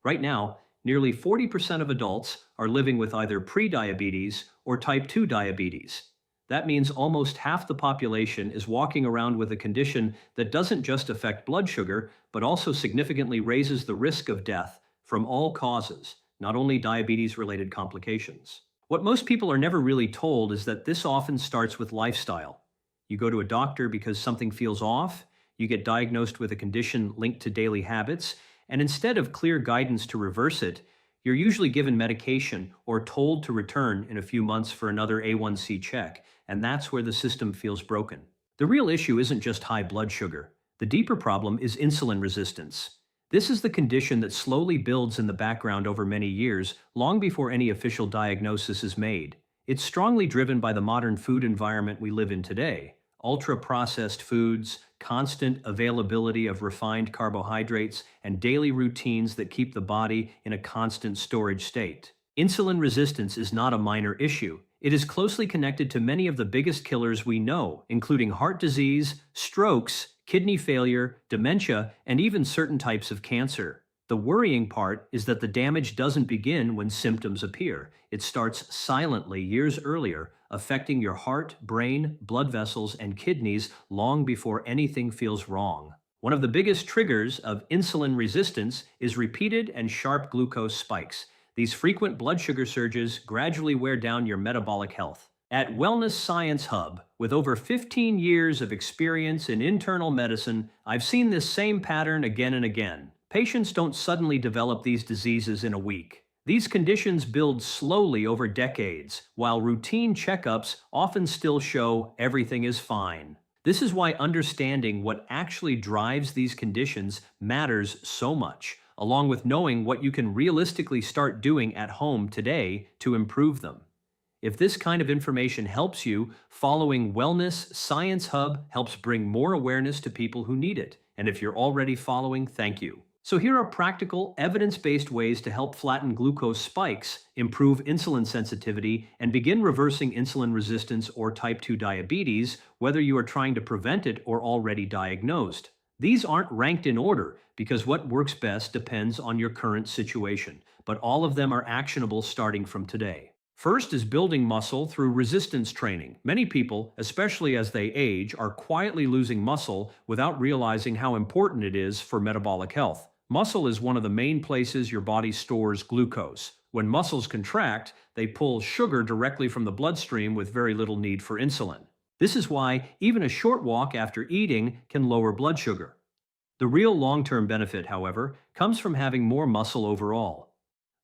Right now, nearly 40% of adults are living with either prediabetes or type 2 diabetes. That means almost half the population is walking around with a condition that doesn't just affect blood sugar, but also significantly raises the risk of death from all causes, not only diabetes-related complications. What most people are never really told is that this often starts with lifestyle. You go to a doctor because something feels off, you get diagnosed with a condition linked to daily habits, and instead of clear guidance to reverse it, you're usually given medication or told to return in a few months for another A1C check, and that's where the system feels broken. The real issue isn't just high blood sugar. The deeper problem is insulin resistance. This is the condition that slowly builds in the background over many years, long before any official diagnosis is made. It's strongly driven by the modern food environment we live in today. Ultra-processed foods, constant availability of refined carbohydrates, and daily routines that keep the body in a constant storage state. Insulin resistance is not a minor issue. It is closely connected to many of the biggest killers we know, including heart disease, strokes, kidney failure, dementia, and even certain types of cancer. The worrying part is that the damage doesn't begin when symptoms appear. It starts silently years earlier, affecting your heart, brain, blood vessels, and kidneys long before anything feels wrong. One of the biggest triggers of insulin resistance is repeated and sharp glucose spikes. These frequent blood sugar surges gradually wear down your metabolic health. At Wellness Science Hub, with over 15 years of experience in internal medicine, I've seen this same pattern again and again. Patients don't suddenly develop these diseases in a week. These conditions build slowly over decades, while routine checkups often still show everything is fine. This is why understanding what actually drives these conditions matters so much, along with knowing what you can realistically start doing at home today to improve them. If this kind of information helps you, following Wellness Science Hub helps bring more awareness to people who need it. And if you're already following, thank you. So here are practical, evidence-based ways to help flatten glucose spikes, improve insulin sensitivity, and begin reversing insulin resistance or type 2 diabetes, whether you are trying to prevent it or already diagnosed. These aren't ranked in order because what works best depends on your current situation, but all of them are actionable starting from today. First is building muscle through resistance training. Many people, especially as they age, are quietly losing muscle without realizing how important it is for metabolic health. Muscle is one of the main places your body stores glucose. When muscles contract, they pull sugar directly from the bloodstream with very little need for insulin. This is why even a short walk after eating can lower blood sugar. The real long-term benefit, however, comes from having more muscle overall.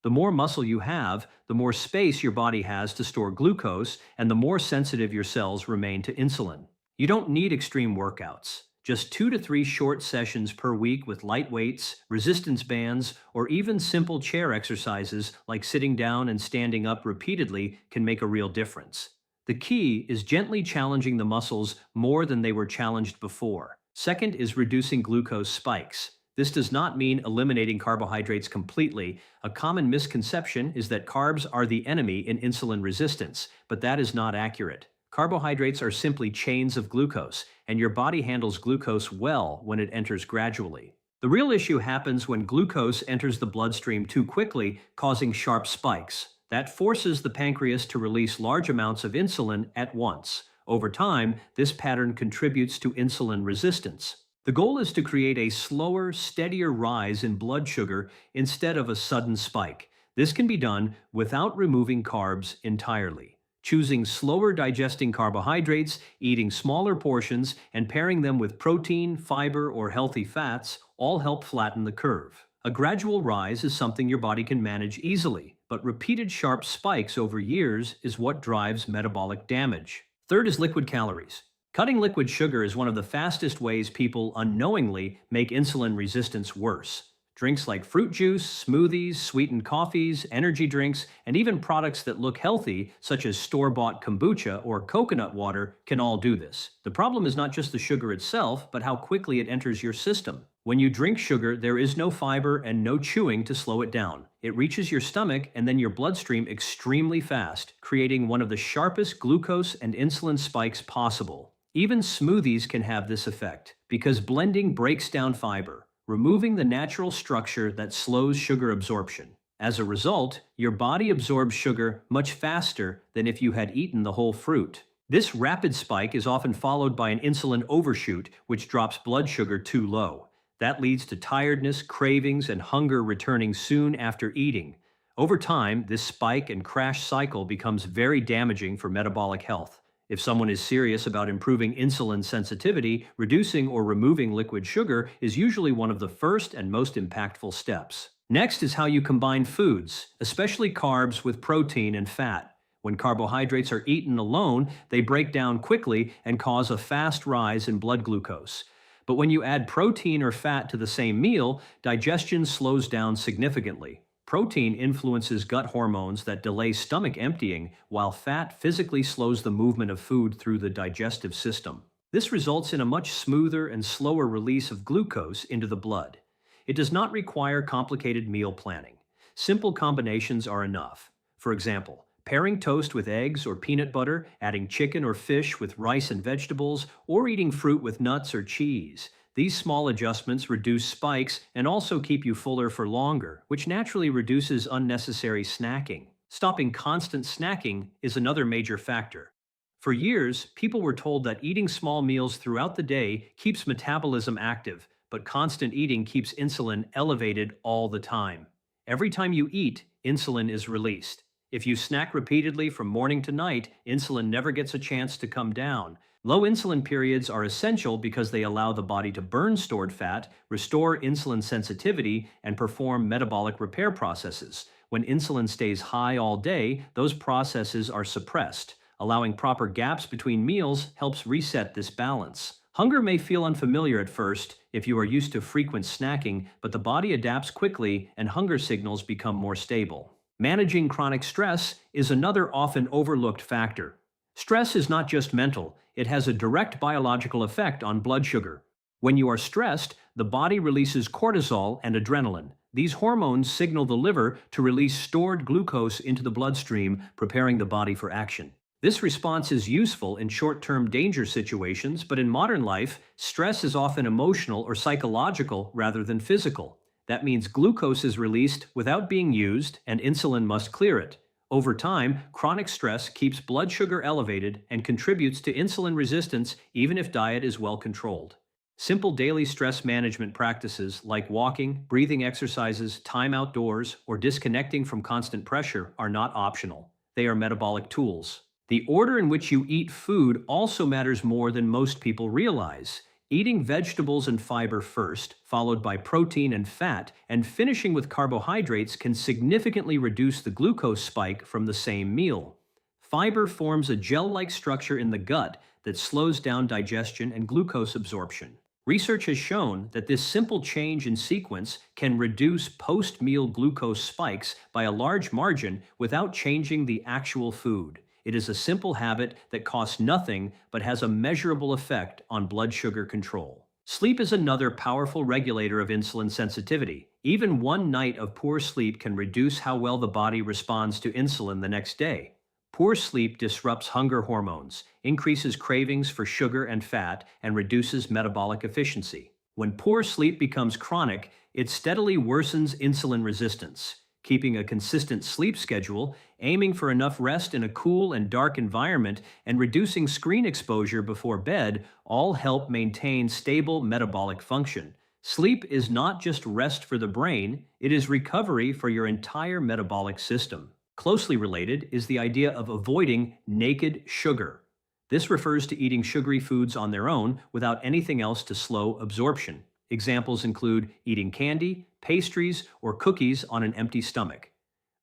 The more muscle you have, the more space your body has to store glucose, and the more sensitive your cells remain to insulin. You don't need extreme workouts. Just 2 to 3 short sessions per week with light weights, resistance bands, or even simple chair exercises like sitting down and standing up repeatedly can make a real difference. The key is gently challenging the muscles more than they were challenged before. Second is reducing glucose spikes. This does not mean eliminating carbohydrates completely. A common misconception is that carbs are the enemy in insulin resistance, but that is not accurate. Carbohydrates are simply chains of glucose, and your body handles glucose well when it enters gradually. The real issue happens when glucose enters the bloodstream too quickly, causing sharp spikes. That forces the pancreas to release large amounts of insulin at once. Over time, this pattern contributes to insulin resistance. The goal is to create a slower, steadier rise in blood sugar instead of a sudden spike. This can be done without removing carbs entirely. Choosing slower digesting carbohydrates, eating smaller portions, and pairing them with protein, fiber, or healthy fats all help flatten the curve. A gradual rise is something your body can manage easily, but repeated sharp spikes over years is what drives metabolic damage. Third is liquid calories. Cutting liquid sugar is one of the fastest ways people unknowingly make insulin resistance worse. Drinks like fruit juice, smoothies, sweetened coffees, energy drinks, and even products that look healthy, such as store-bought kombucha or coconut water, can all do this. The problem is not just the sugar itself, but how quickly it enters your system. When you drink sugar, there is no fiber and no chewing to slow it down. It reaches your stomach and then your bloodstream extremely fast, creating one of the sharpest glucose and insulin spikes possible. Even smoothies can have this effect, because blending breaks down fiber. removing the natural structure that slows sugar absorption. As a result, your body absorbs sugar much faster than if you had eaten the whole fruit. This rapid spike is often followed by an insulin overshoot, which drops blood sugar too low. That leads to tiredness, cravings, and hunger returning soon after eating. Over time, this spike and crash cycle becomes very damaging for metabolic health. If someone is serious about improving insulin sensitivity, reducing or removing liquid sugar is usually one of the first and most impactful steps. Next is how you combine foods, especially carbs with protein and fat. When carbohydrates are eaten alone, they break down quickly and cause a fast rise in blood glucose. But when you add protein or fat to the same meal, digestion slows down significantly. Protein influences gut hormones that delay stomach emptying, while fat physically slows the movement of food through the digestive system. This results in a much smoother and slower release of glucose into the blood. It does not require complicated meal planning. Simple combinations are enough. For example, pairing toast with eggs or peanut butter, adding chicken or fish with rice and vegetables, or eating fruit with nuts or cheese. These small adjustments reduce spikes and also keep you fuller for longer, which naturally reduces unnecessary snacking. Stopping constant snacking is another major factor. For years, people were told that eating small meals throughout the day keeps metabolism active, but constant eating keeps insulin elevated all the time. Every time you eat, insulin is released. If you snack repeatedly from morning to night, insulin never gets a chance to come down. Low insulin periods are essential because they allow the body to burn stored fat, restore insulin sensitivity, and perform metabolic repair processes. When insulin stays high all day, those processes are suppressed. Allowing proper gaps between meals helps reset this balance. Hunger may feel unfamiliar at first if you are used to frequent snacking, but the body adapts quickly and hunger signals become more stable. Managing chronic stress is another often overlooked factor. Stress is not just mental, it has a direct biological effect on blood sugar. When you are stressed, the body releases cortisol and adrenaline. These hormones signal the liver to release stored glucose into the bloodstream, preparing the body for action. This response is useful in short-term danger situations, but in modern life, stress is often emotional or psychological rather than physical. That means glucose is released without being used, and insulin must clear it. Over time, chronic stress keeps blood sugar elevated and contributes to insulin resistance even if diet is well controlled. Simple daily stress management practices like walking, breathing exercises, time outdoors, or disconnecting from constant pressure are not optional. They are metabolic tools. The order in which you eat food also matters more than most people realize. Eating vegetables and fiber first, followed by protein and fat, and finishing with carbohydrates can significantly reduce the glucose spike from the same meal. Fiber forms a gel-like structure in the gut that slows down digestion and glucose absorption. Research has shown that this simple change in sequence can reduce post-meal glucose spikes by a large margin without changing the actual food. It is a simple habit that costs nothing but has a measurable effect on blood sugar control. Sleep is another powerful regulator of insulin sensitivity. Even one night of poor sleep can reduce how well the body responds to insulin the next day. Poor sleep disrupts hunger hormones, increases cravings for sugar and fat, and reduces metabolic efficiency. When poor sleep becomes chronic, it steadily worsens insulin resistance. Keeping a consistent sleep schedule, aiming for enough rest in a cool and dark environment, and reducing screen exposure before bed all help maintain stable metabolic function. Sleep is not just rest for the brain, it is recovery for your entire metabolic system. Closely related is the idea of avoiding naked sugar. This refers to eating sugary foods on their own without anything else to slow absorption. Examples include eating candy, pastries, or cookies on an empty stomach.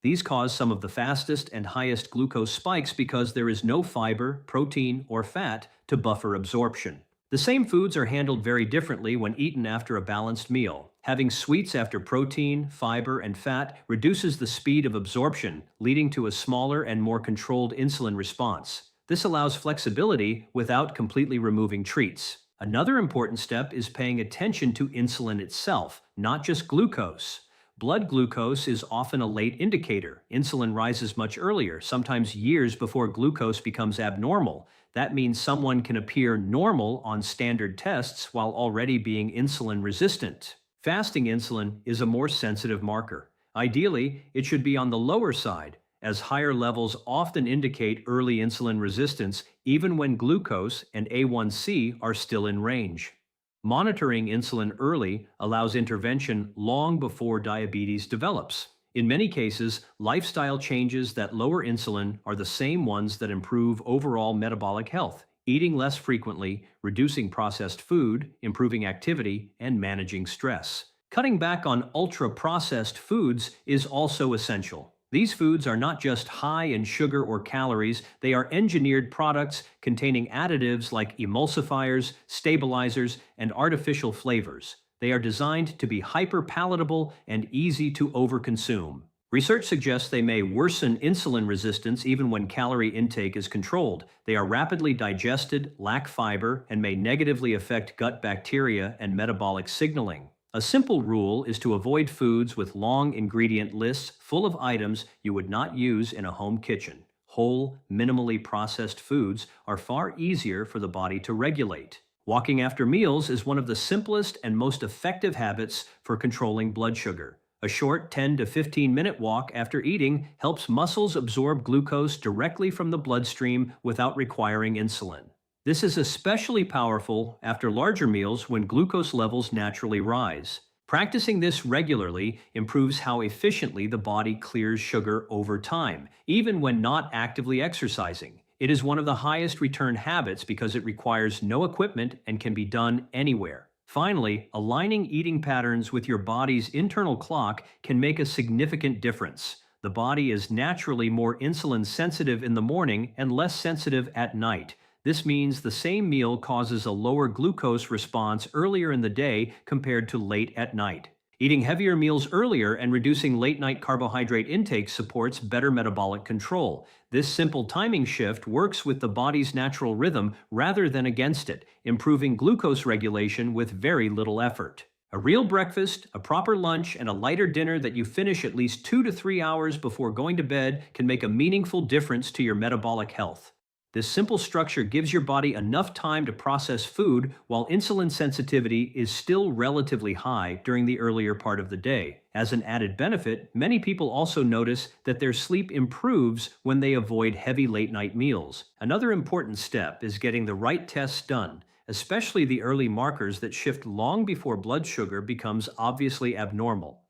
These cause some of the fastest and highest glucose spikes because there is no fiber, protein, or fat to buffer absorption. The same foods are handled very differently when eaten after a balanced meal. Having sweets after protein, fiber, and fat reduces the speed of absorption, leading to a smaller and more controlled insulin response. This allows flexibility without completely removing treats. Another important step is paying attention to insulin itself, not just glucose. Blood glucose is often a late indicator. Insulin rises much earlier, sometimes years before glucose becomes abnormal. That means someone can appear normal on standard tests while already being insulin resistant. Fasting insulin is a more sensitive marker. Ideally, it should be on the lower side, as higher levels often indicate early insulin resistance even when glucose and A1C are still in range. Monitoring insulin early allows intervention long before diabetes develops. In many cases, lifestyle changes that lower insulin are the same ones that improve overall metabolic health. Eating less frequently, reducing processed food, improving activity, and managing stress. Cutting back on ultra-processed foods is also essential. These foods are not just high in sugar or calories, they are engineered products containing additives like emulsifiers, stabilizers, and artificial flavors. They are designed to be hyper-palatable and easy to overconsume. Research suggests they may worsen insulin resistance even when calorie intake is controlled. They are rapidly digested, lack fiber, and may negatively affect gut bacteria and metabolic signaling. A simple rule is to avoid foods with long ingredient lists full of items you would not use in a home kitchen. Whole, minimally processed foods are far easier for the body to regulate. Walking after meals is one of the simplest and most effective habits for controlling blood sugar. A short 10 to 15-minute walk after eating helps muscles absorb glucose directly from the bloodstream without requiring insulin. This is especially powerful after larger meals when glucose levels naturally rise. Practicing this regularly improves how efficiently the body clears sugar over time, even when not actively exercising. It is one of the highest return habits because it requires no equipment and can be done anywhere. Finally, aligning eating patterns with your body's internal clock can make a significant difference. The body is naturally more insulin sensitive in the morning and less sensitive at night. This means the same meal causes a lower glucose response earlier in the day compared to late at night. Eating heavier meals earlier and reducing late-night carbohydrate intake supports better metabolic control. This simple timing shift works with the body's natural rhythm rather than against it, improving glucose regulation with very little effort. A real breakfast, a proper lunch, and a lighter dinner that you finish at least 2 to 3 hours before going to bed can make a meaningful difference to your metabolic health. This simple structure gives your body enough time to process food while insulin sensitivity is still relatively high during the earlier part of the day. As an added benefit, many people also notice that their sleep improves when they avoid heavy late-night meals. Another important step is getting the right tests done, especially the early markers that shift long before blood sugar becomes obviously abnormal.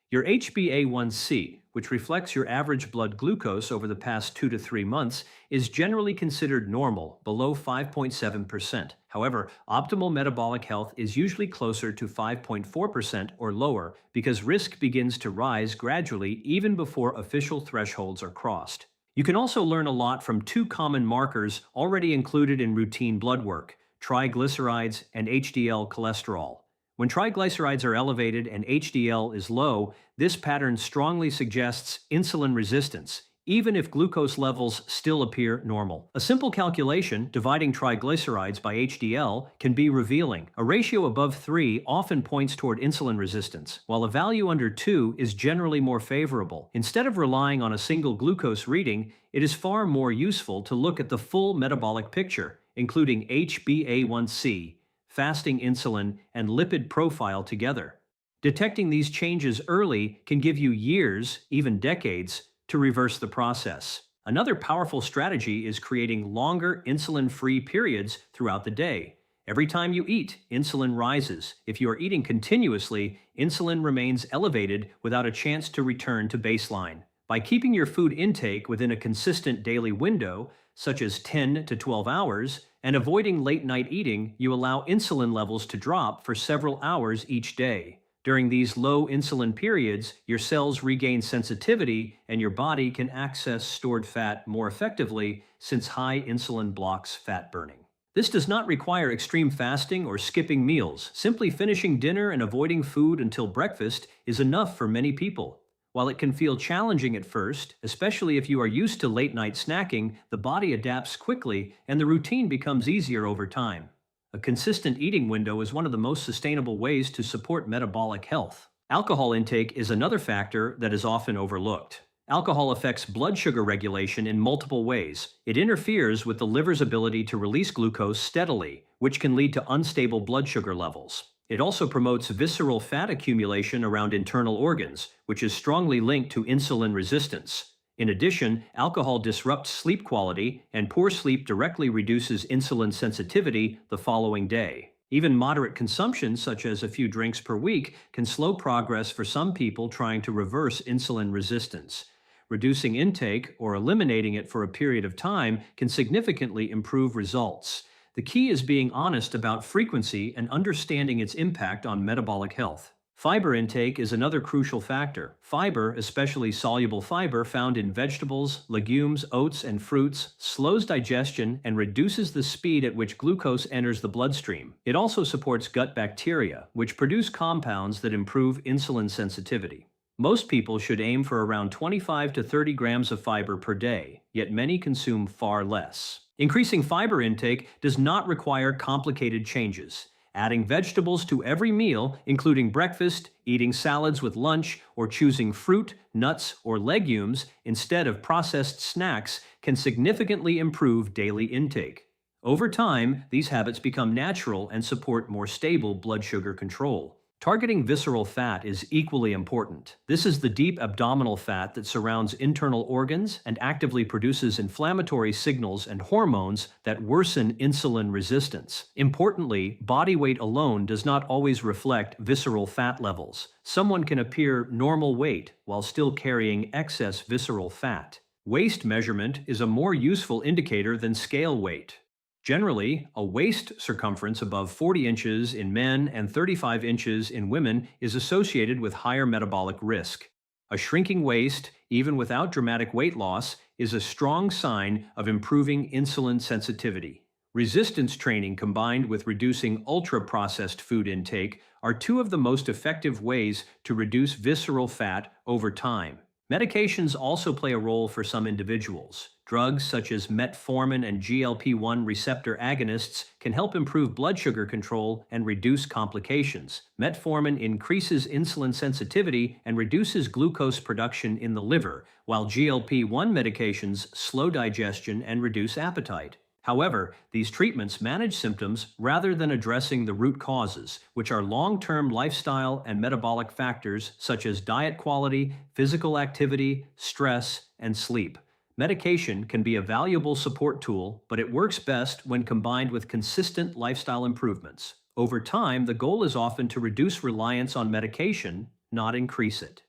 Your HbA1c, which reflects your average blood glucose over the past 2 to 3 months, is generally considered normal, below 5.7%. However, optimal metabolic health is usually closer to 5.4% or lower because risk begins to rise gradually even before official thresholds are crossed. You can also learn a lot from 2 common markers already included in routine blood work: triglycerides and HDL cholesterol. When triglycerides are elevated and HDL is low, this pattern strongly suggests insulin resistance, even if glucose levels still appear normal. A simple calculation, dividing triglycerides by HDL, can be revealing. A ratio above 3 often points toward insulin resistance, while a value under 2 is generally more favorable. Instead of relying on a single glucose reading, it is far more useful to look at the full metabolic picture, including HbA1c, fasting insulin, and lipid profile together. Detecting these changes early can give you years, even decades, to reverse the process. Another powerful strategy is creating longer insulin-free periods throughout the day. Every time you eat, insulin rises. If you are eating continuously, insulin remains elevated without a chance to return to baseline. By keeping your food intake within a consistent daily window, such as 10 to 12 hours, and avoiding late-night eating, you allow insulin levels to drop for several hours each day. During these low insulin periods, your cells regain sensitivity and your body can access stored fat more effectively since high insulin blocks fat burning. This does not require extreme fasting or skipping meals. Simply finishing dinner and avoiding food until breakfast is enough for many people. While it can feel challenging at first, especially if you are used to late-night snacking, the body adapts quickly and the routine becomes easier over time. A consistent eating window is one of the most sustainable ways to support metabolic health. Alcohol intake is another factor that is often overlooked. Alcohol affects blood sugar regulation in multiple ways. It interferes with the liver's ability to release glucose steadily, which can lead to unstable blood sugar levels. It also promotes visceral fat accumulation around internal organs, which is strongly linked to insulin resistance. In addition, alcohol disrupts sleep quality, and poor sleep directly reduces insulin sensitivity the following day. Even moderate consumption, such as a few drinks per week, can slow progress for some people trying to reverse insulin resistance. Reducing intake or eliminating it for a period of time can significantly improve results. The key is being honest about frequency and understanding its impact on metabolic health. Fiber intake is another crucial factor. Fiber, especially soluble fiber found in vegetables, legumes, oats, and fruits, slows digestion and reduces the speed at which glucose enters the bloodstream. It also supports gut bacteria, which produce compounds that improve insulin sensitivity. Most people should aim for around 25 to 30 grams of fiber per day, yet many consume far less. Increasing fiber intake does not require complicated changes. Adding vegetables to every meal, including breakfast, eating salads with lunch, or choosing fruit, nuts, or legumes instead of processed snacks can significantly improve daily intake. Over time, these habits become natural and support more stable blood sugar control. Targeting visceral fat is equally important. This is the deep abdominal fat that surrounds internal organs and actively produces inflammatory signals and hormones that worsen insulin resistance. Importantly, body weight alone does not always reflect visceral fat levels. Someone can appear normal weight while still carrying excess visceral fat. Waist measurement is a more useful indicator than scale weight. Generally, a waist circumference above 40 inches in men and 35 inches in women is associated with higher metabolic risk. A shrinking waist, even without dramatic weight loss, is a strong sign of improving insulin sensitivity. Resistance training combined with reducing ultra-processed food intake are two of the most effective ways to reduce visceral fat over time. Medications also play a role for some individuals. Drugs such as metformin and GLP-1 receptor agonists can help improve blood sugar control and reduce complications. Metformin increases insulin sensitivity and reduces glucose production in the liver, while GLP-1 medications slow digestion and reduce appetite. However, these treatments manage symptoms rather than addressing the root causes, which are long-term lifestyle and metabolic factors such as diet quality, physical activity, stress, and sleep. Medication can be a valuable support tool, but it works best when combined with consistent lifestyle improvements. Over time, the goal is often to reduce reliance on medication, not increase it.